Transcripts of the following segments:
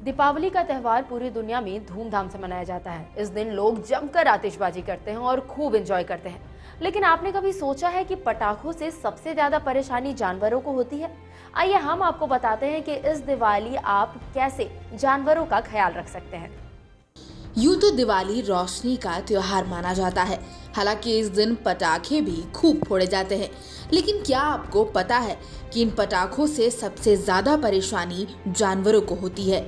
दीपावली का त्यौहार पूरी दुनिया में धूमधाम से मनाया जाता है। इस दिन लोग जमकर आतिशबाजी करते हैं और खूब एंजॉय करते हैं। लेकिन आपने कभी सोचा है कि पटाखों से सबसे ज्यादा परेशानी जानवरों को होती है? आइए हम आपको बताते हैं कि इस दिवाली आप कैसे जानवरों का ख्याल रख सकते हैं। यूं तो दिवाली रोशनी का त्योहार माना जाता है। हालांकि इस दिन पटाखे भी खूब फोड़े जाते हैं, लेकिन क्या आपको पता है कि इन पटाखों से सबसे ज्यादा परेशानी जानवरों को होती है?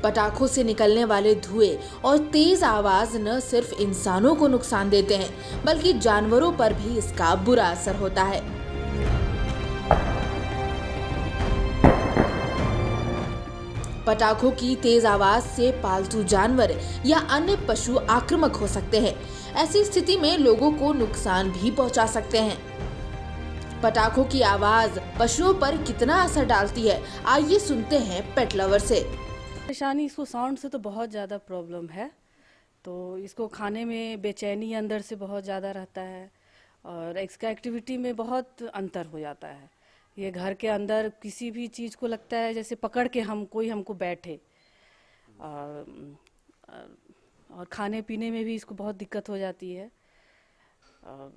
पटाखों से निकलने वाले धुएं और तेज आवाज न सिर्फ इंसानों को नुकसान देते हैं, बल्कि जानवरों पर भी इसका बुरा असर होता है। पटाखों की तेज आवाज से पालतू जानवर या अन्य पशु आक्रामक हो सकते हैं। ऐसी स्थिति में लोगों को नुकसान भी पहुंचा सकते हैं। पटाखों की आवाज पशुओं पर कितना असर डालती है, आइए सुनते हैं पेट लवर से। परेशानी इसको साउंड से तो बहुत ज़्यादा प्रॉब्लम है। तो इसको खाने में बेचैनी अंदर से बहुत ज़्यादा रहता है और इसका एक्टिविटी में बहुत अंतर हो जाता है। ये घर के अंदर किसी भी चीज़ को लगता है जैसे पकड़ के कोई हमको बैठे, और खाने पीने में भी इसको बहुत दिक्कत हो जाती है।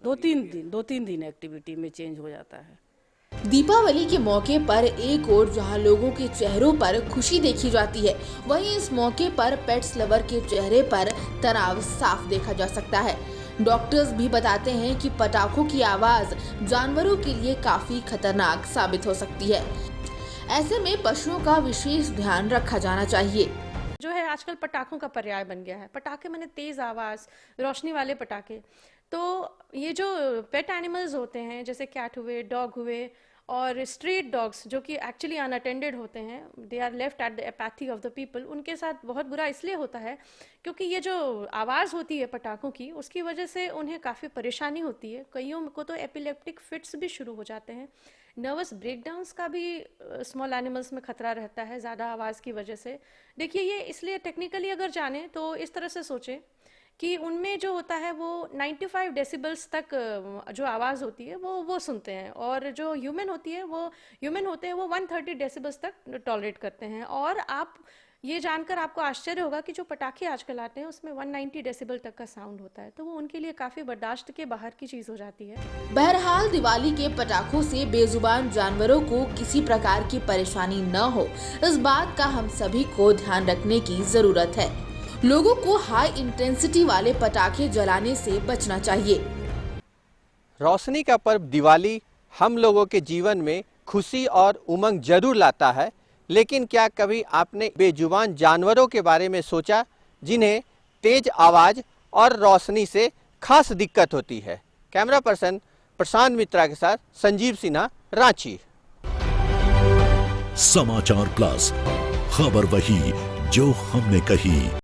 दो तीन दिन एक्टिविटी में चेंज हो जाता है। दीपावली के मौके पर एक ओर जहां लोगों के चेहरों पर खुशी देखी जाती है, वहीं इस मौके पर पेट्स लवर के चेहरे पर तनाव साफ देखा जा सकता है। डॉक्टर्स भी बताते हैं कि पटाखों की आवाज जानवरों के लिए काफी खतरनाक साबित हो सकती है। ऐसे में पशुओं का विशेष ध्यान रखा जाना चाहिए। जो है आजकल पटाखों का पर्याय बन गया है। पटाखे माने तेज आवाज, रोशनी वाले पटाखे। तो ये जो पेट एनिमल्स होते हैं जैसे कैट हुए, डॉग हुए और स्ट्रीट डॉग्स जो कि एक्चुअली अनअटेंडेड होते हैं, they are left at the apathy of the people, उनके साथ बहुत बुरा इसलिए होता है क्योंकि ये जो आवाज़ होती है पटाखों की, उसकी वजह से उन्हें काफ़ी परेशानी होती है। कईयों को तो एपिलेप्टिक फिट्स भी शुरू हो जाते हैं। नर्वस ब्रेकडाउन्स का भी स्मॉल एनिमल्स में खतरा रहता है ज़्यादा आवाज़ की वजह से। देखिए, ये इसलिए टेक्निकली अगर जाने तो इस तरह से सोचें कि उनमें जो होता है वो 95 डेसिबल्स तक जो आवाज़ होती है वो सुनते हैं, और जो ह्यूमन होते हैं वो 130 डेसिबल्स तक टॉलरेट करते हैं। और आप ये जानकर आपको आश्चर्य होगा कि जो पटाखे आजकल आते हैं उसमें 190 डेसिबल तक का साउंड होता है, तो वो उनके लिए काफ़ी बर्दाश्त के बाहर की चीज़ हो जाती है। बहरहाल दिवाली के पटाखों से बेजुबान जानवरों को किसी प्रकार की परेशानी न हो, इस बात का हम सभी को ध्यान रखने की जरूरत है। लोगों को हाई इंटेंसिटी वाले पटाखे जलाने से बचना चाहिए। रोशनी का पर्व दिवाली हम लोगों के जीवन में खुशी और उमंग जरूर लाता है, लेकिन क्या कभी आपने बेजुबान जानवरों के बारे में सोचा जिन्हें तेज आवाज और रोशनी से खास दिक्कत होती है? कैमरा पर्सन प्रशांत मित्रा के साथ संजीव सिन्हा, रांची। समाचार प्लस, खबर वही जो हमने कही।